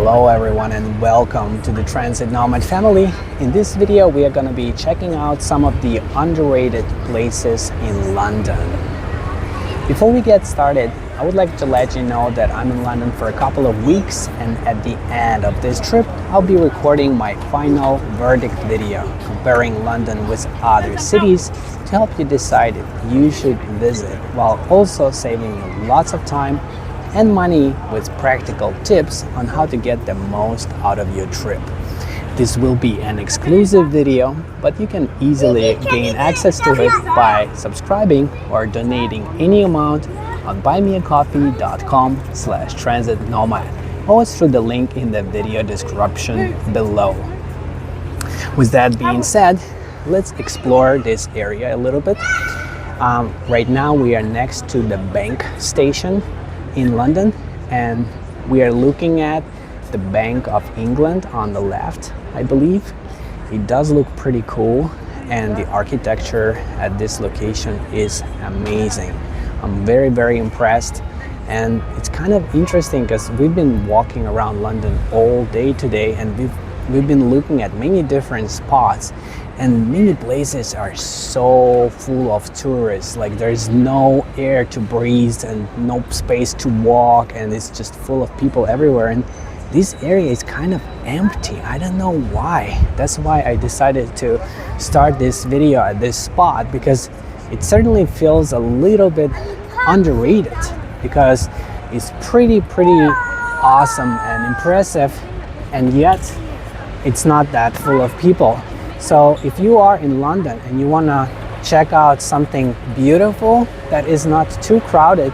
Hello everyone and welcome to the Transit Nomad family. In this video we are going to be checking out some of the underrated places in London. Before we get started, I would like to let you know that I'm in London for a couple of weeks, and at the end of this trip I'll be recording my final verdict video comparing London with other cities to help you decide if you should visit, while also saving you lots of time and money with practical tips on how to get the most out of your trip. This will be an exclusive video, but you can easily gain access to it by subscribing or donating any amount on buymeacoffee.com/transitnomad or through the link in the video description below. With that being said, let's explore this area a little bit. Right now we are next to the Bank station in London, and we are looking at the Bank of England on the left, I believe. It does look pretty cool, and the architecture at this location is amazing. I'm very impressed, and it's kind of interesting because we've been walking around London all day today, and we've been looking at many different spots, and many places are so full of tourists. Like, there's no air to breathe and no space to walk, and it's just full of people everywhere, and this area is kind of empty. I don't know why. That's why I decided to start this video at this spot, because it certainly feels a little bit underrated, because it's pretty awesome and impressive, and yet it's not that full of people. So if you are in London and you want to check out something beautiful that is not too crowded,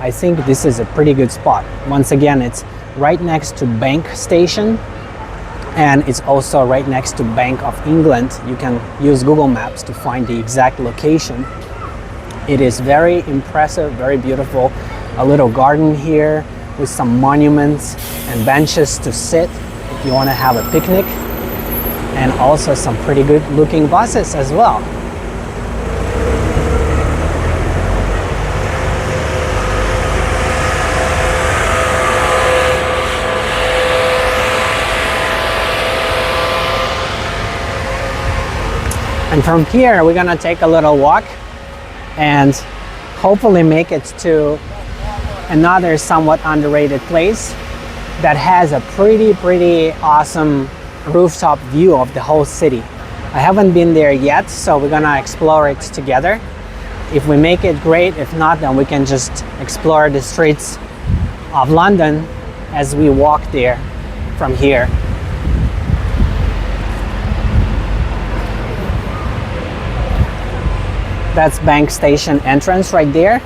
I think this is a pretty good spot. Once again, it's right next to Bank Station, and it's also right next to Bank of England. You can use Google Maps to find the exact location. It is very impressive, very beautiful. A little garden here with some monuments and benches to sit if you want to have a picnic, and also some pretty good looking buses as well. And from here we're gonna take a little walk and hopefully make it to another somewhat underrated place that has a pretty awesome rooftop view of the whole city. I haven't been there yet, so we're gonna explore it together. If we make it, great. If not, then we can just explore the streets of London as we walk there from here. That's Bank Station entrance right there.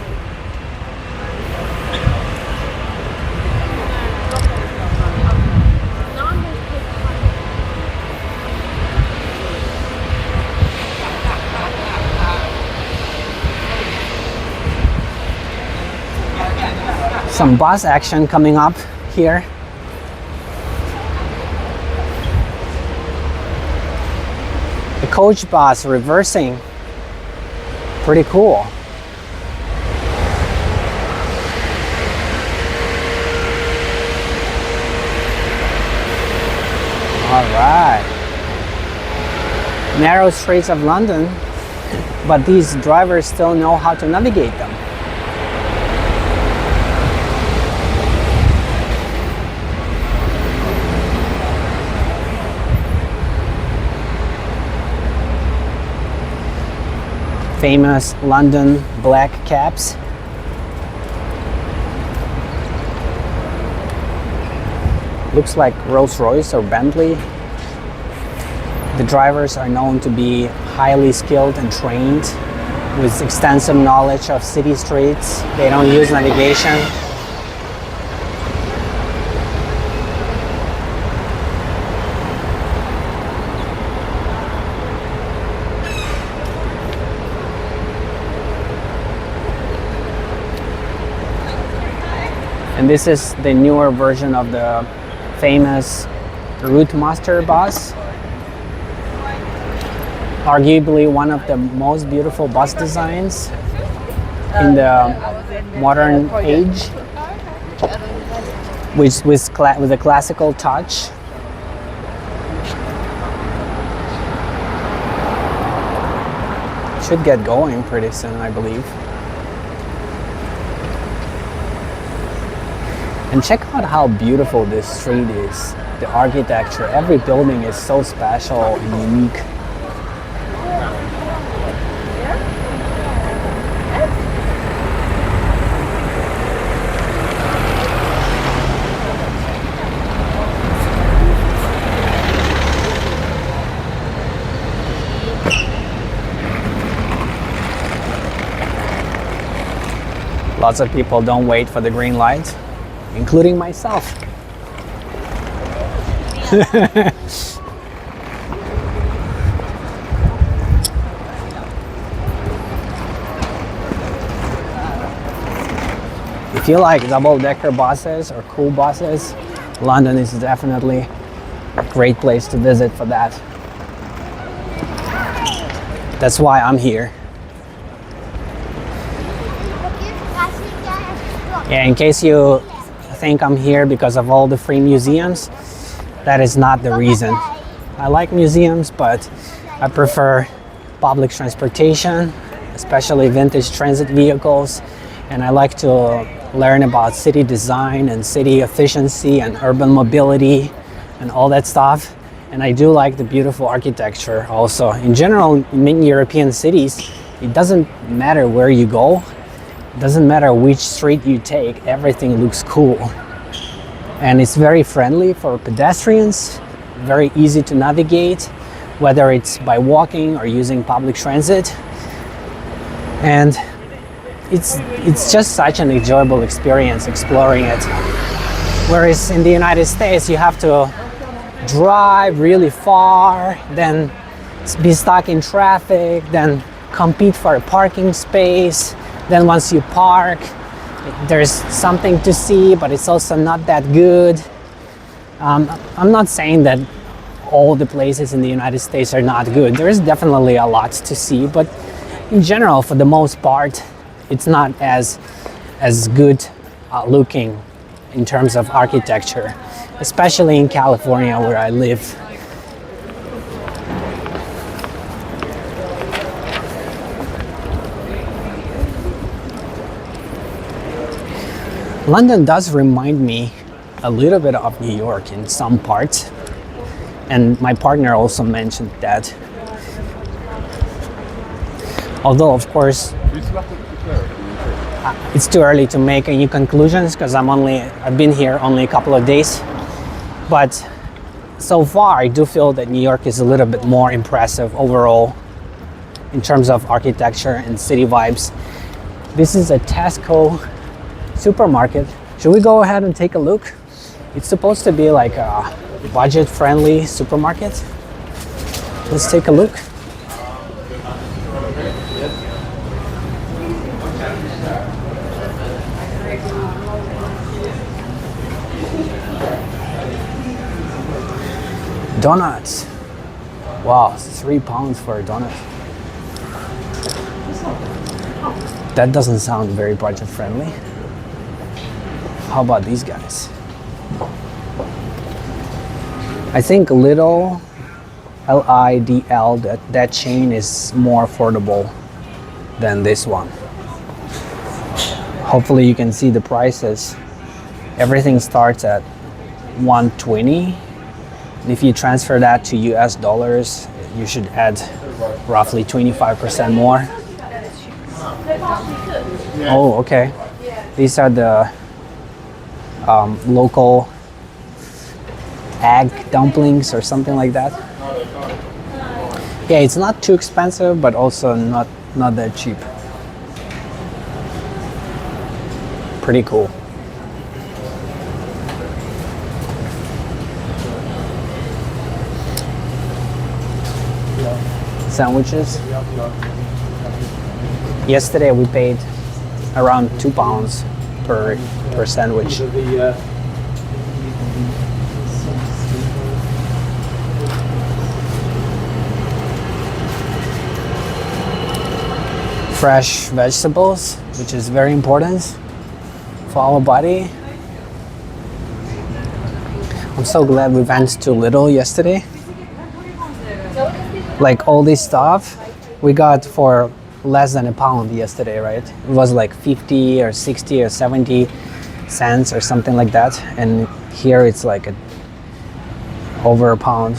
Some bus action coming up here. The coach bus reversing. Pretty cool. All right. Narrow streets of London, but these drivers still know how to navigate them. Famous London black cabs. Looks like Rolls-Royce or Bentley. The drivers are known to be highly skilled and trained with extensive knowledge of city streets. They don't use navigation. And this is the newer version of the famous Route Master bus. Arguably one of the most beautiful bus designs in the modern age. with a classical touch. Should get going pretty soon, I believe. And check out how beautiful this street is. The architecture, every building is so special and unique. Lots of people don't wait for the green light, including myself. If you like double-decker buses or cool buses, London is definitely a great place to visit for that. That's why I'm here. Yeah, in case you think I'm here because of all the free museums, that is not the reason. I like museums, but I prefer public transportation, especially vintage transit vehicles, and I like to learn about city design and city efficiency and urban mobility and all that stuff. And I do like the beautiful architecture also. In general, in many European cities, it doesn't matter where you go. It doesn't matter which street you take, everything looks cool. And it's very friendly for pedestrians, very easy to navigate, whether it's by walking or using public transit. And it's just such an enjoyable experience exploring it. Whereas in the United States, you have to drive really far, then be stuck in traffic, then compete for a parking space. Then once you park, there's something to see, but it's also not that good. I'm not saying that all the places in the United States are not good. There is definitely a lot to see, but in general, for the most part, it's not as good looking in terms of architecture, especially in California where I live. London does remind me a little bit of New York in some parts, and my partner also mentioned that. Although, of course, it's too early to make any conclusions because I've been here only a couple of days. But so far, I do feel that New York is a little bit more impressive overall in terms of architecture and city vibes. This is a Tesco supermarket. Should we go ahead and take a look? It's supposed to be like a budget-friendly supermarket. Let's take a look. Donuts. Wow, £3 for a donut. That doesn't sound very budget-friendly. How about these guys? I think Lidl, L-I-D-L, that chain is more affordable than this one. Hopefully you can see the prices. Everything starts at $120. And if you transfer that to US dollars, you should add roughly 25% more. Oh, okay. These are the local egg dumplings or something like that. Yeah, it's not too expensive, but also not that cheap. Pretty cool. Sandwiches. Yesterday we paid around £2 per sandwich. Fresh vegetables, which is very important for our body. I'm so glad we went to Lidl yesterday. Like all this stuff we got for less than a pound yesterday, right? It was like 50 or 60 or 70 cents or something like that. And here it's like over a pound.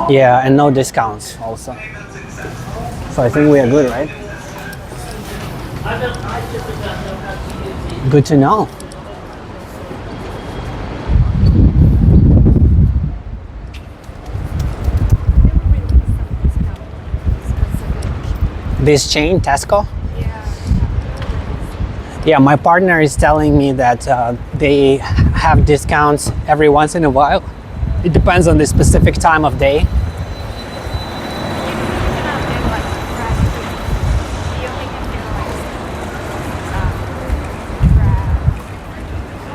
Yeah, and no discounts also. So I think we are good, right? Good to know. This chain, Tesco? Yeah, my partner is telling me that they have discounts every once in a while. It depends on the specific time of day.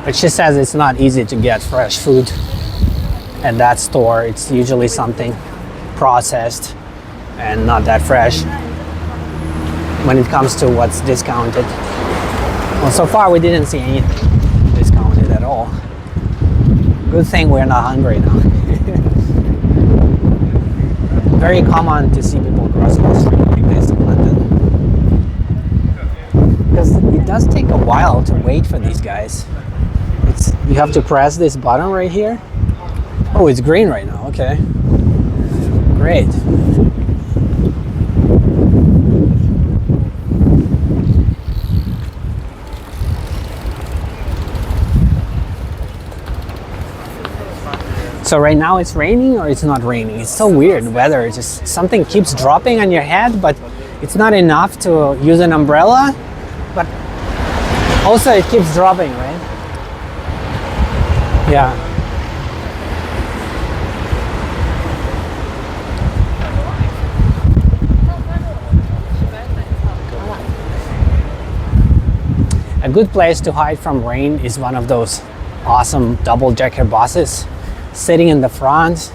But she says it's not easy to get fresh food at that store. It's usually something processed and not that fresh when it comes to what's discounted. Well, so far we didn't see anything discounted at all. Good thing we're not hungry now. Very common to see people cross the street like this in London. Because it does take a while to wait for these guys. You have to press this button right here. Oh, it's green right now. Okay. Great. So right now it's raining or it's not raining. It's so weird weather. It's just something keeps dropping on your head, but it's not enough to use an umbrella. But also it keeps dropping, right? Yeah. A good place to hide from rain is one of those awesome double-decker buses. Sitting in the front,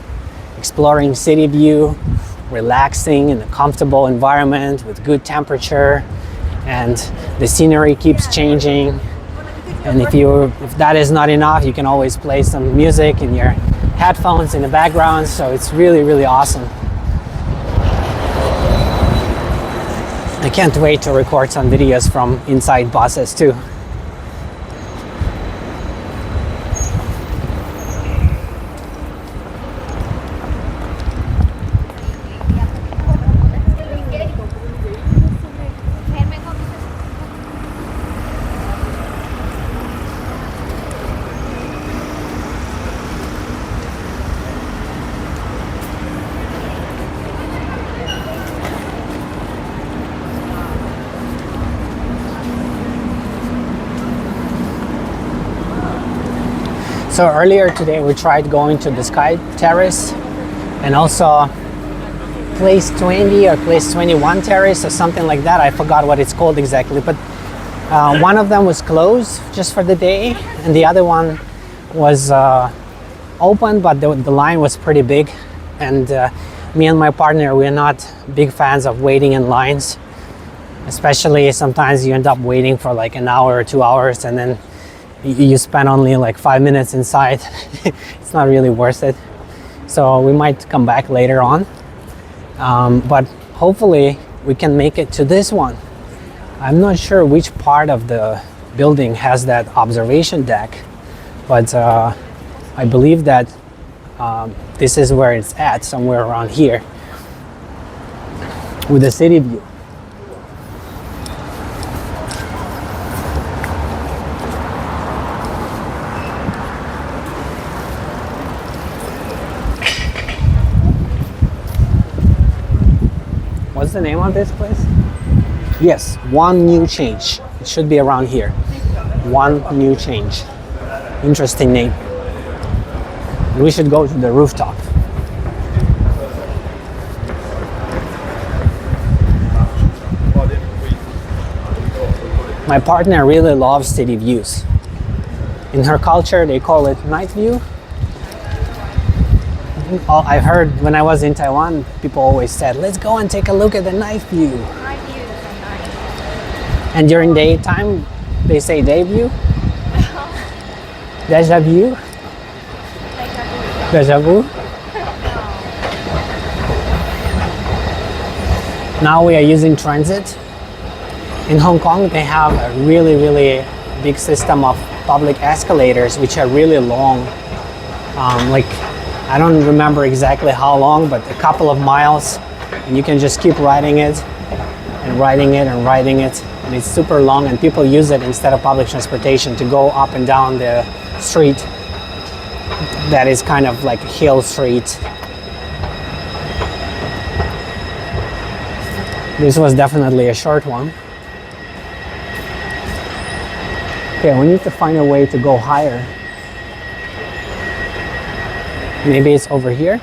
exploring city view, relaxing in a comfortable environment with good temperature, and the scenery keeps changing. And if that is not enough, you can always play some music in your headphones in the background. So it's really, really awesome. I can't wait to record some videos from inside buses too. So earlier today we tried going to the Sky Terrace and also Place 20 or Place 21 Terrace or something like that. I forgot what it's called exactly, but one of them was closed just for the day and the other one was open, but the line was pretty big, and me and my partner, we're not big fans of waiting in lines, especially sometimes you end up waiting for like an hour or 2 hours and then you spend only like 5 minutes inside. It's not really worth it. So we might come back later on, but hopefully we can make it to this one. I'm not sure which part of the building has that observation deck, but I believe that this is where it's at, somewhere around here with the city view. What's the name of this place? Yes, One New Change. It should be around here. One New Change. Interesting name. We should go to the rooftop. My partner really loves city views. In her culture, they call it night view. I've heard when I was in Taiwan, people always said, let's go and take a look at the night view. And during daytime, they say debut? Deja vu? Deja vu? Now we are using transit. In Hong Kong, they have a really big system of public escalators, which are really long. Like, I don't remember exactly how long, but a couple of miles. And you can just keep riding it and riding it and riding it. And it's super long, and people use it instead of public transportation to go up and down the street that is kind of like a hill street. This was definitely a short one. Okay, we need to find a way to go higher. Maybe it's over here.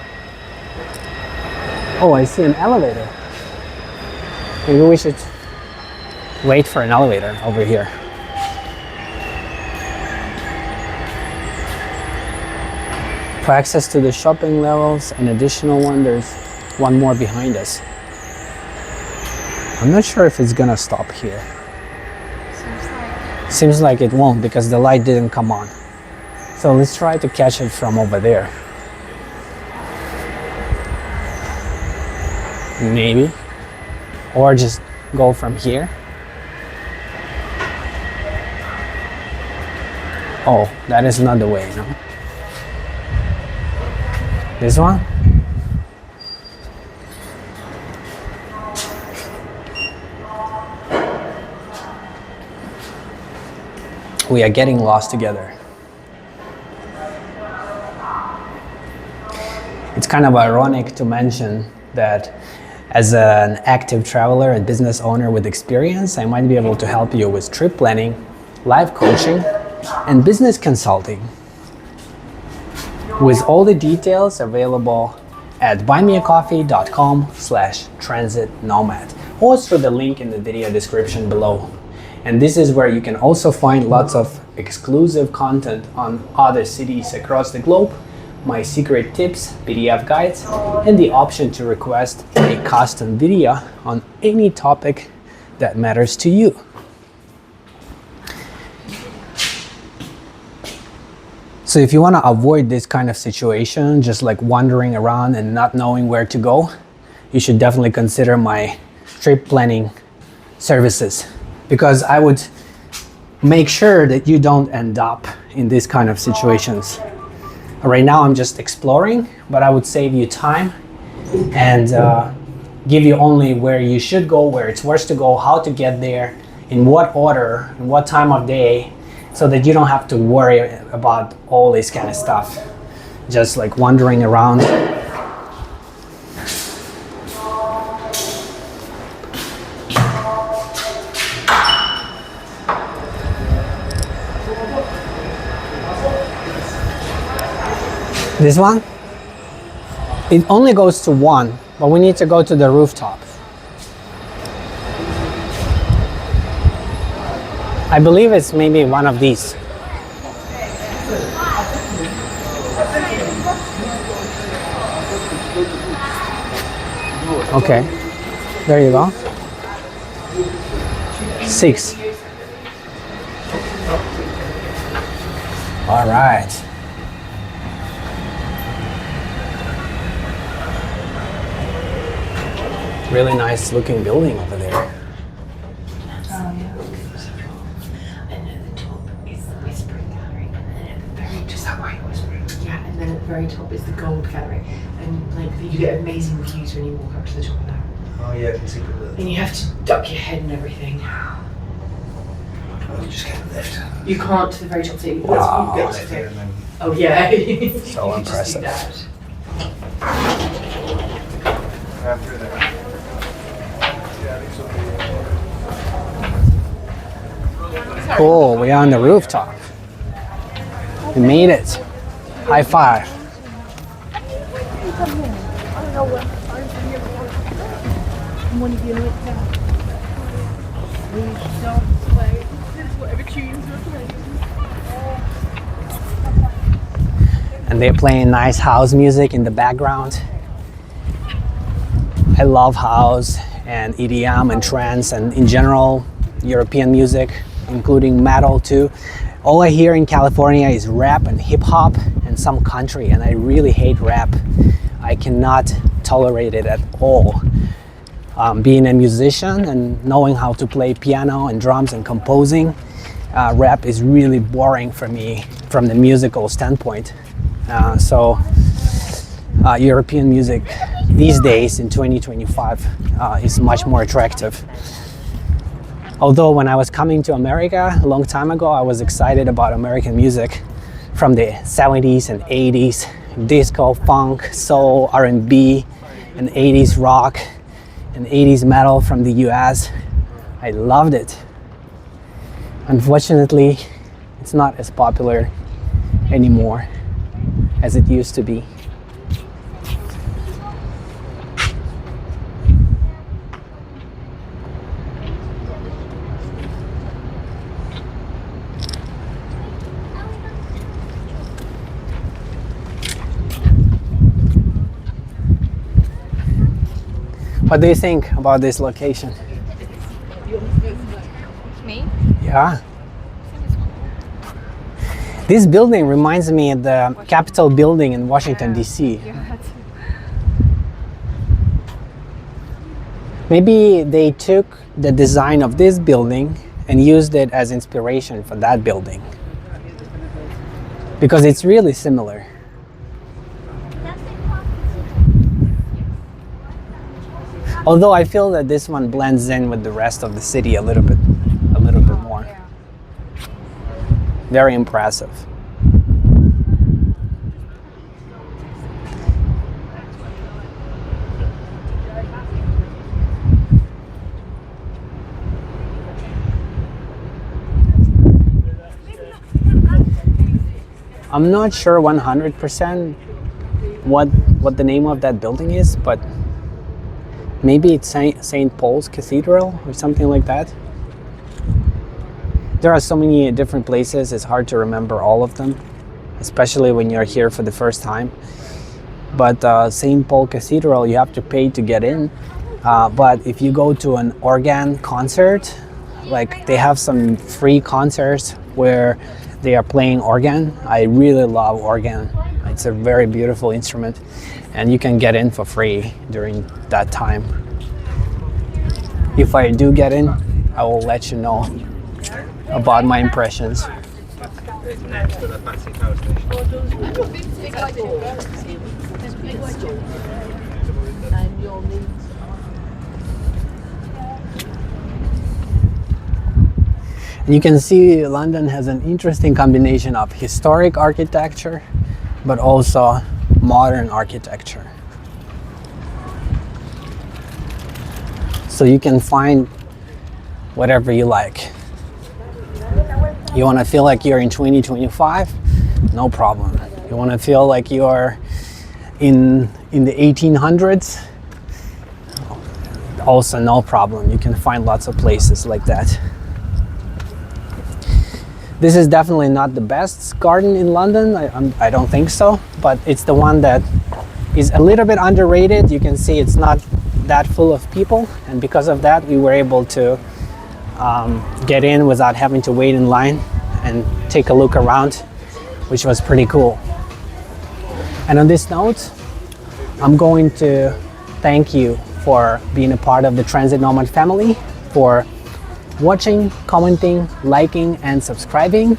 Oh, I see an elevator. Maybe we should wait for an elevator over here. For access to the shopping levels, an additional one, there's one more behind us. I'm not sure if it's gonna stop here. Seems like it won't because the light didn't come on. So let's try to catch it from over there. Maybe. Or just go from here. Oh, that is not the way, no? This one? We are getting lost together. It's kind of ironic to mention that as an active traveler and business owner with experience, I might be able to help you with trip planning, life coaching, and business consulting. With all the details available at buymeacoffee.com/transitnomad or through the link in the video description below. And this is where you can also find lots of exclusive content on other cities across the globe, my secret tips, PDF guides, and the option to request a custom video on any topic that matters to you. So if you want to avoid this kind of situation, just like wandering around and not knowing where to go, you should definitely consider my trip planning services, because I would make sure that you don't end up in these kind of situations. Right now I'm just exploring, but I would save you time and give you only where you should go, where it's worth to go, how to get there, in what order, in what time of day, so that you don't have to worry about all this kind of stuff. Just like wandering around. This one? It only goes to one, but we need to go to the rooftop. I believe it's maybe one of these. Okay, there you go. 6. All right. Really nice looking building over there. Oh, yeah. And at the top is the Whispering Gallery, and then at the very top, is that right, Whispering? Yeah, and then at the very top is the Gold Gallery, and like you get amazing views when you walk up to the top of that. Oh yeah, I can see the. And you have to duck your head and everything. Oh, you just get a lift. You can't to the very top, so you Wow. Get a lift here and then. Oh yeah. So You just do impressive. that. Through there. Yeah, these will be. Cool, we are on the rooftop. We made it. High five. And they're playing nice house music in the background. I love house and EDM and trance, and in general European music, including metal too. All I hear in California is rap and hip hop and some country, and I really hate rap. I cannot tolerate it at all. Being a musician and knowing how to play piano and drums and composing, rap is really boring for me from the musical standpoint. So European music these days in 2025 is much more attractive. Although when I was coming to America a long time ago, I was excited about American music from the 70s and 80s, disco, funk, soul, R&B, and 80s rock and 80s metal from the US. I loved it. Unfortunately, it's not as popular anymore as it used to be. What do you think about this location? Me? Yeah. This building reminds me of the Capitol building in Washington, D.C. Maybe they took the design of this building and used it as inspiration for that building, because it's really similar. Although I feel that this one blends in with the rest of the city a little bit more. Very impressive. I'm not sure 100% what the name of that building is, but maybe it's St. Paul's Cathedral or something like that. There are so many different places, it's hard to remember all of them, especially when you're here for the first time. But St. Paul Cathedral, you have to pay to get in. But if you go to an organ concert, like they have some free concerts where they are playing organ. I really love organ. It's a very beautiful instrument, and you can get in for free during that time. If I do get in, I will let you know about my impressions. It's next to the Battersea Power Station. You can see London has an interesting combination of historic architecture, but also modern architecture. So you can find whatever you like. You want to feel like you're in 2025? No problem. You want to feel like you're in the 1800s? Also no problem. You can find lots of places like that. This is definitely not the best garden in London. I don't think so, but it's the one that is a little bit underrated. You can see it's not that full of people, and because of that we were able to get in without having to wait in line and take a look around, which was pretty cool. And on this note, I'm going to thank you for being a part of the Transit Nomad family, for watching, commenting, liking, and subscribing,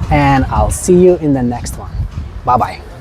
and I'll see you in the next one. Bye bye.